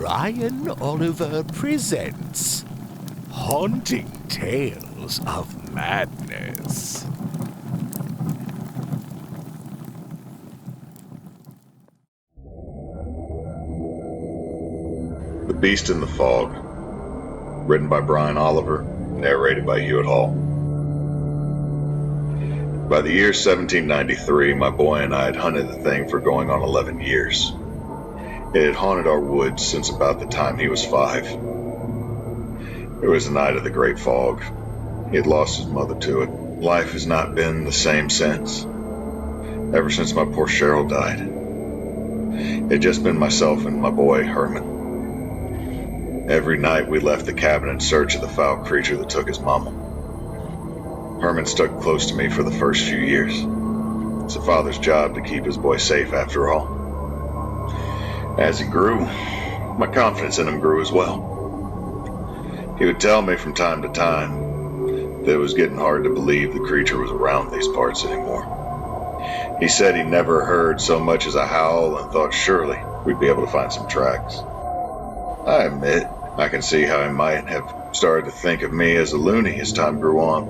Brian Oliver presents Haunting Tales of Madness. The Beast in the Fog, written by Brian Oliver, narrated by Hewitt Hall. By the year 1793, my boy and I had hunted the thing for going on 11 years. It had haunted our woods since about the time he was 5. It was the night of the Great Fog. He had lost his mother to it. Life has not been the same since. Ever since my poor Cheryl died. It had just been myself and my boy, Herman. Every night we left the cabin in search of the foul creature that took his mama. Herman stuck close to me for the first few years. It's a father's job to keep his boy safe after all. As he grew, my confidence in him grew as well. He would tell me from time to time that it was getting hard to believe the creature was around these parts anymore. He said he never heard so much as a howl and thought surely we'd be able to find some tracks. I admit, I can see how he might have started to think of me as a loony as time grew on.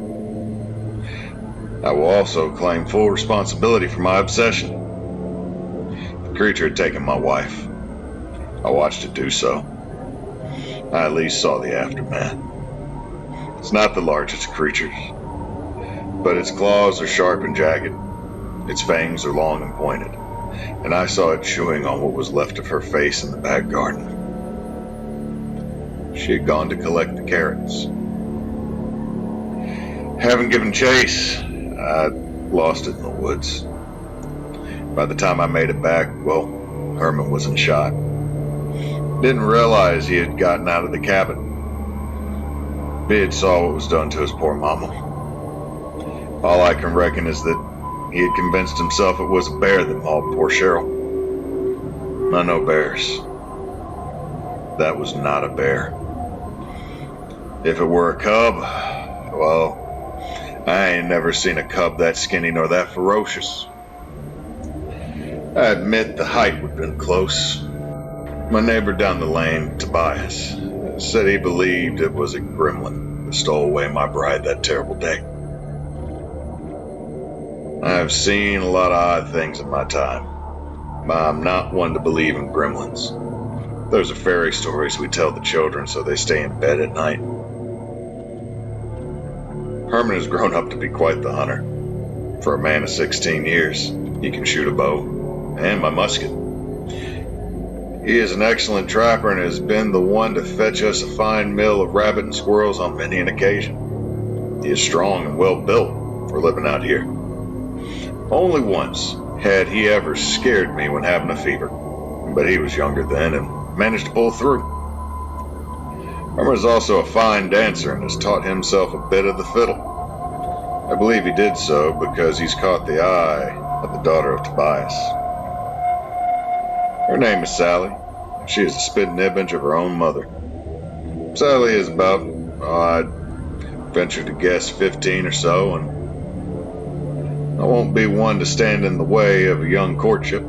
I will also claim full responsibility for my obsession. The creature had taken my wife. I watched it do so. I at least saw the aftermath. It's not the largest of creatures, but its claws are sharp and jagged. Its fangs are long and pointed, and I saw it chewing on what was left of her face in the back garden. She had gone to collect the carrots. Having given chase, I lost it in the woods. By the time I made it back, Herman wasn't shot. Didn't realize he had gotten out of the cabin. Bid saw what was done to his poor mama. All I can reckon is that he had convinced himself it was a bear that mauled poor Cheryl. I know bears. That was not a bear. If it were a cub, I ain't never seen a cub that skinny nor that ferocious. I admit the height would have been close. My neighbor down the lane, Tobias, said he believed it was a gremlin that stole away my bride that terrible day. I have seen a lot of odd things in my time, but I'm not one to believe in gremlins. Those are fairy stories we tell the children so they stay in bed at night. Herman has grown up to be quite the hunter. For a man of 16 years, he can shoot a bow and my musket. He is an excellent trapper and has been the one to fetch us a fine meal of rabbit and squirrels on many an occasion. He is strong and well built for living out here. Only once had he ever scared me when having a fever, but he was younger then and managed to pull through. Herman is also a fine dancer and has taught himself a bit of the fiddle. I believe he did so because he's caught the eye of the daughter of Tobias. Her name is Sally. She is a spitting image of her own mother. Sally is about, I'd venture to guess 15 or so, and I won't be one to stand in the way of a young courtship.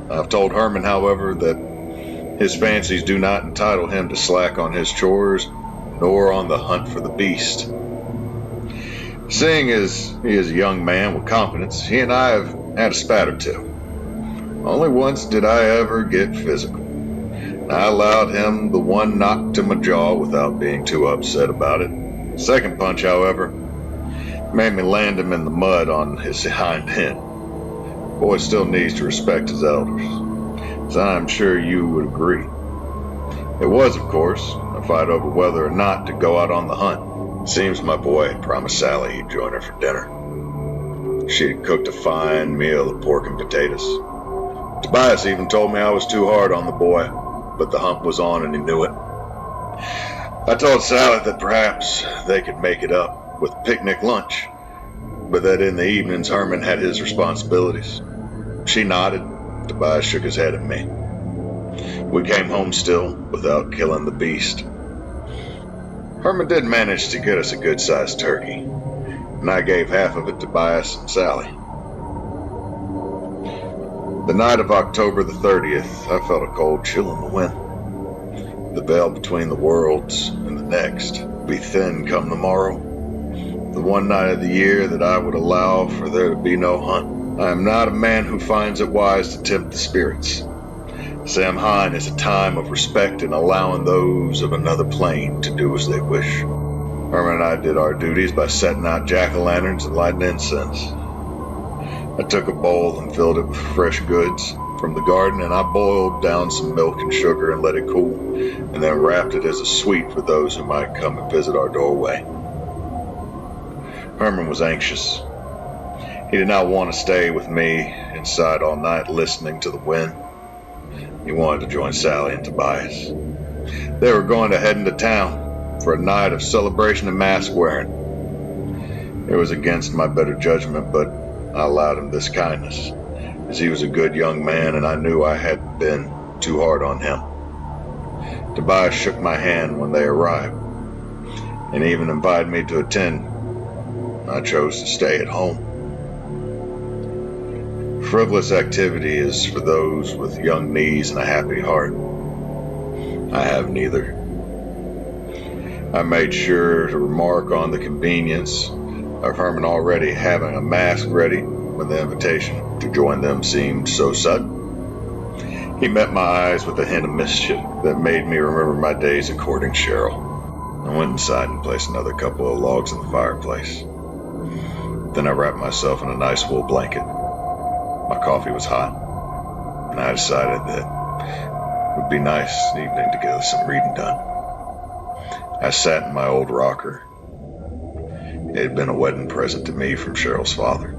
I've told Herman, however, that his fancies do not entitle him to slack on his chores, nor on the hunt for the beast. Seeing as he is a young man with confidence, he and I have had a spat or two. Only once did I ever get physical. I allowed him the one knock to my jaw without being too upset about it. The second punch, however, made me land him in the mud on his hind end. The boy still needs to respect his elders, as I'm sure you would agree. It was, of course, a fight over whether or not to go out on the hunt. It seems my boy had promised Sally he'd join her for dinner. She had cooked a fine meal of pork and potatoes. Tobias even told me I was too hard on the boy, but the hunt was on and he knew it. I told Sally that perhaps they could make it up with picnic lunch, but that in the evenings Herman had his responsibilities. She nodded. Tobias shook his head at me. We came home still without killing the beast. Herman did manage to get us a good-sized turkey, and I gave half of it to Tobias and Sally. The night of October the 30th, I felt a cold chill in the wind. The veil between the worlds and the next will be thin come the morrow. The one night of the year that I would allow for there to be no hunt. I am not a man who finds it wise to tempt the spirits. Samhain is a time of respect and allowing those of another plane to do as they wish. Herman and I did our duties by setting out jack-o'-lanterns and lighting incense. I took a bowl and filled it with fresh goods from the garden, and I boiled down some milk and sugar and let it cool, and then wrapped it as a sweet for those who might come and visit our doorway. Herman was anxious. He did not want to stay with me inside all night listening to the wind. He wanted to join Sally and Tobias. They were going to head into town for a night of celebration and mask wearing. It was against my better judgment, but I allowed him this kindness, as he was a good young man and I knew I hadn't been too hard on him. Tobias shook my hand when they arrived, and even invited me to attend. I chose to stay at home. Frivolous activity is for those with young knees and a happy heart. I have neither. I made sure to remark on the convenience of Herman already having a mask ready when the invitation to join them seemed so sudden. He met my eyes with a hint of mischief that made me remember my days of courting Cheryl. I went inside and placed another couple of logs in the fireplace. Then I wrapped myself in a nice wool blanket. My coffee was hot, and I decided that it would be nice evening to get some reading done. I sat in my old rocker. It had been a wedding present to me from Cheryl's father.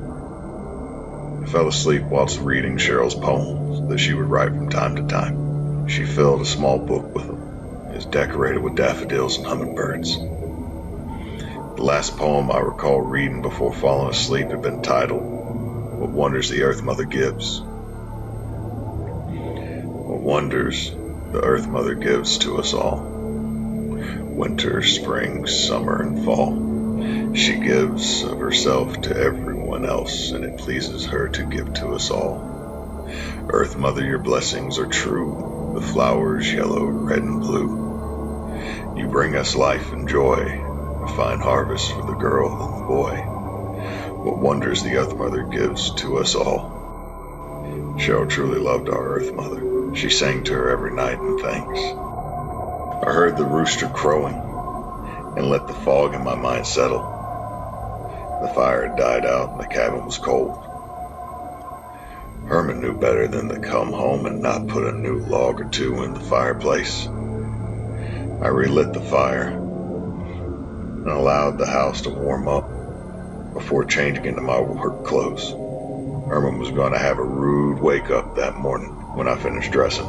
I fell asleep whilst reading Cheryl's poems that she would write from time to time. She filled a small book with them. It was decorated with daffodils and hummingbirds. The last poem I recall reading before falling asleep had been titled, "What Wonders the Earth Mother Gives." What wonders the Earth Mother gives to us all. Winter, spring, summer, and fall. She gives of herself to everyone else, and it pleases her to give to us all. Earth Mother, your blessings are true, the flowers yellow, red, and blue. You bring us life and joy, a fine harvest for the girl and the boy. What wonders the Earth Mother gives to us all. Cheryl truly loved our Earth Mother. She sang to her every night in thanks. I heard the rooster crowing and let the fog in my mind settle. The fire had died out and the cabin was cold. Herman knew better than to come home and not put a new log or two in the fireplace. I relit the fire and allowed the house to warm up before changing into my work clothes. Herman was going to have a rude wake-up that morning when I finished dressing.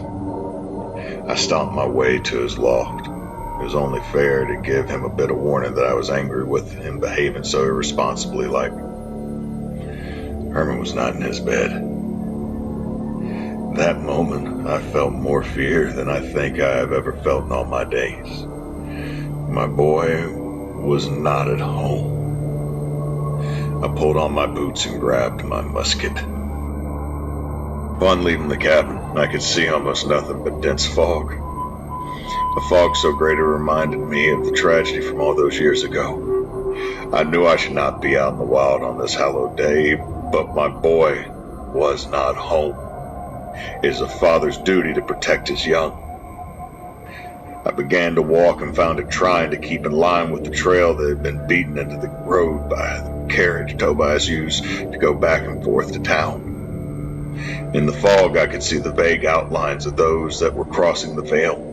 I stomped my way to his loft. It was only fair to give him a bit of warning that I was angry with him behaving so irresponsibly like. Herman was not in his bed. That moment, I felt more fear than I think I have ever felt in all my days. My boy was not at home. I pulled on my boots and grabbed my musket. Upon leaving the cabin, I could see almost nothing but dense fog. A fog so great it reminded me of the tragedy from all those years ago. I knew I should not be out in the wild on this hallowed day, but my boy was not home. It is a father's duty to protect his young. I began to walk and found it trying to keep in line with the trail that had been beaten into the road by the carriage Tobias used to go back and forth to town. In the fog, I could see the vague outlines of those that were crossing the veil.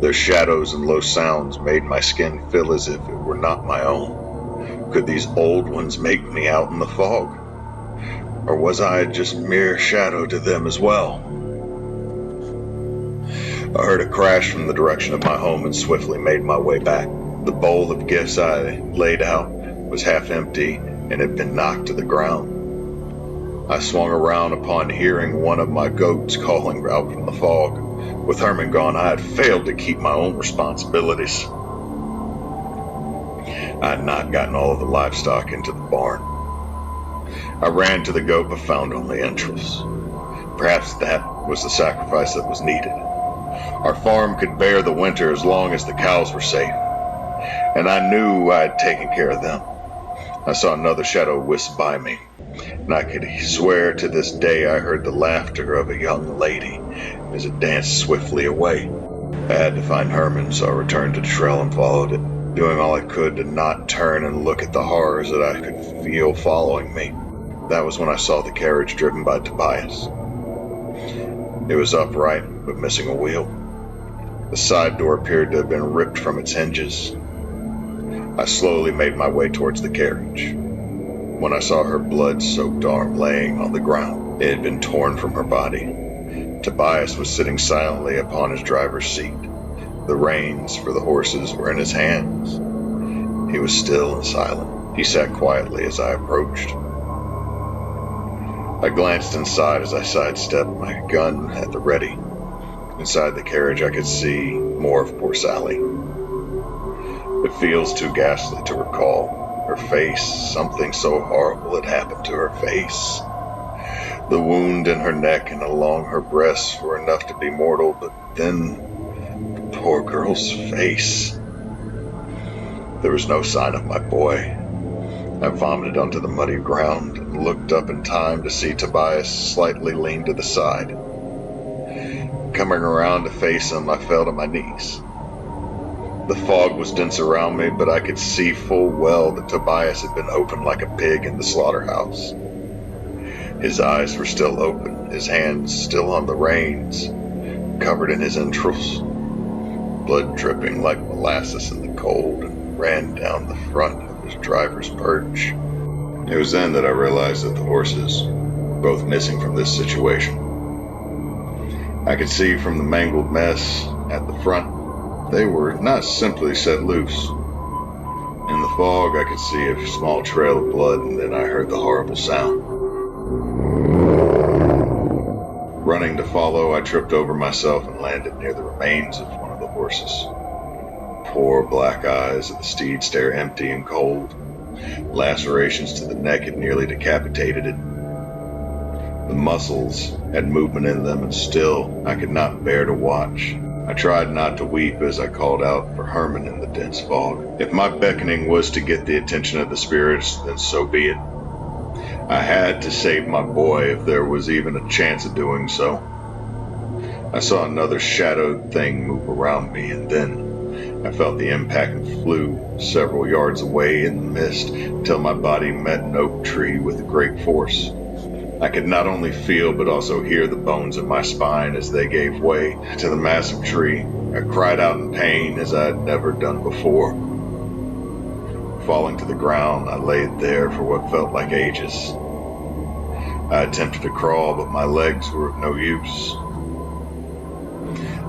Their shadows and low sounds made my skin feel as if it were not my own. Could these old ones make me out in the fog? Or was I just mere shadow to them as well? I heard a crash from the direction of my home and swiftly made my way back. The bowl of gifts I laid out was half empty and had been knocked to the ground. I swung around upon hearing one of my goats calling out from the fog. With Herman gone, I had failed to keep my own responsibilities. I had not gotten all of the livestock into the barn. I ran to the goat but found only entrails. Perhaps that was the sacrifice that was needed. Our farm could bear the winter as long as the cows were safe, and I knew I had taken care of them. I saw another shadow whisk by me, and I could swear to this day I heard the laughter of a young lady as it danced swiftly away. I had to find Herman, so I returned to the trail and followed it, doing all I could to not turn and look at the horrors that I could feel following me. That was when I saw the carriage driven by Tobias. It was upright, but missing a wheel. The side door appeared to have been ripped from its hinges. I slowly made my way towards the carriage. When I saw her blood-soaked arm laying on the ground, it had been torn from her body. Tobias was sitting silently upon his driver's seat. The reins for the horses were in his hands. He was still and silent. He sat quietly as I approached. I glanced inside as I sidestepped, my gun at the ready. Inside the carriage I could see more of poor Sally. It feels too ghastly to recall. Her face, something so horrible had happened to her face. The wound in her neck and along her breasts were enough to be mortal, but then the poor girl's face. There was no sign of my boy. I vomited onto the muddy ground and looked up in time to see Tobias slightly lean to the side. Coming around to face him, I fell to my knees. The fog was dense around me, but I could see full well that Tobias had been opened like a pig in the slaughterhouse. His eyes were still open, his hands still on the reins, covered in his entrails. Blood dripping like molasses in the cold and ran down the front of his driver's perch. It was then that I realized that the horses were both missing from this situation. I could see from the mangled mess at the front, they were not simply set loose. In the fog, I could see a small trail of blood, and then I heard the horrible sound. Running to follow, I tripped over myself and landed near the remains of one of the horses. Poor black eyes of the steed stare empty and cold. Lacerations to the neck had nearly decapitated it. The muscles had movement in them, and still I could not bear to watch. I tried not to weep as I called out for Herman in the dense fog. If my beckoning was to get the attention of the spirits, then so be it. I had to save my boy if there was even a chance of doing so. I saw another shadowed thing move around me, and then I felt the impact and flew several yards away in the mist until my body met an oak tree with great force. I could not only feel but also hear the bones in my spine as they gave way to the massive tree. I cried out in pain as I had never done before. Falling to the ground, I laid there for what felt like ages. I attempted to crawl, but my legs were of no use.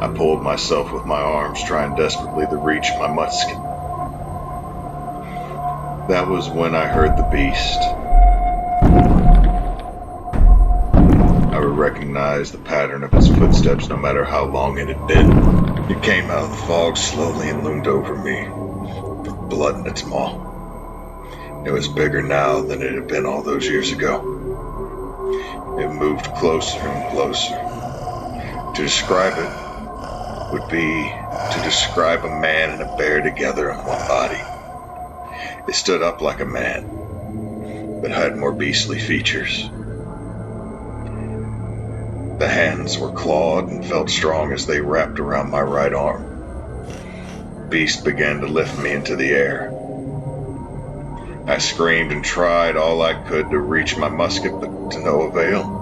I pulled myself with my arms, trying desperately to reach my musket. That was when I heard the beast. I would recognize the pattern of its footsteps no matter how long it had been. It came out of the fog slowly and loomed over me, with blood in its maw. It was bigger now than it had been all those years ago. It moved closer and closer. To describe it would be to describe a man and a bear together in one body. It stood up like a man, but had more beastly features. The hands were clawed and felt strong as they wrapped around my right arm. The beast began to lift me into the air. I screamed and tried all I could to reach my musket, but to no avail.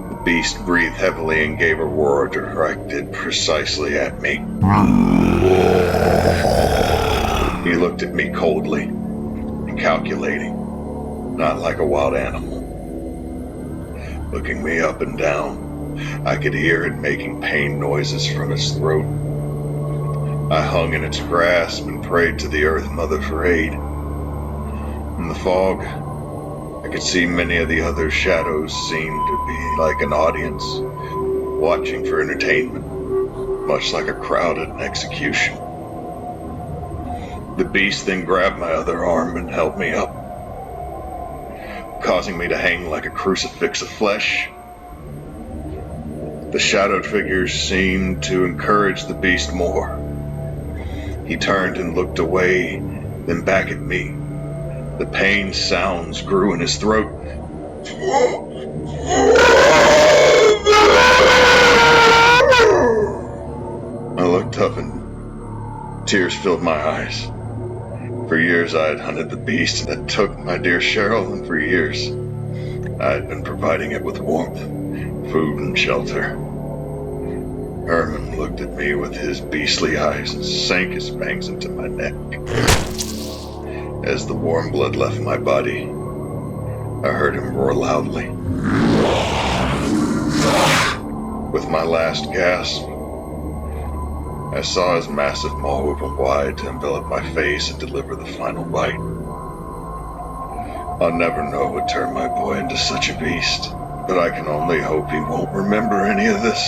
The beast breathed heavily and gave a roar directed precisely at me. He looked at me coldly and calculating, not like a wild animal. Looking me up and down, I could hear it making pain noises from its throat. I hung in its grasp and prayed to the Earth Mother for aid. In the fog, I could see many of the other shadows seemed to be like an audience, watching for entertainment, much like a crowd at an execution. The beast then grabbed my other arm and held me up, causing me to hang like a crucifix of flesh. The shadowed figures seemed to encourage the beast more. He turned and looked away, then back at me. The pain sounds grew in his throat. I looked up and tears filled my eyes. For years I had hunted the beast that took my dear Cheryl, and for years I had been providing it with warmth, food, and shelter. Herman looked at me with his beastly eyes and sank his fangs into my neck. As the warm blood left my body, I heard him roar loudly. With my last gasp, I saw his massive maw open wide to envelop my face and deliver the final bite. I'll never know what turned my boy into such a beast, but I can only hope he won't remember any of this.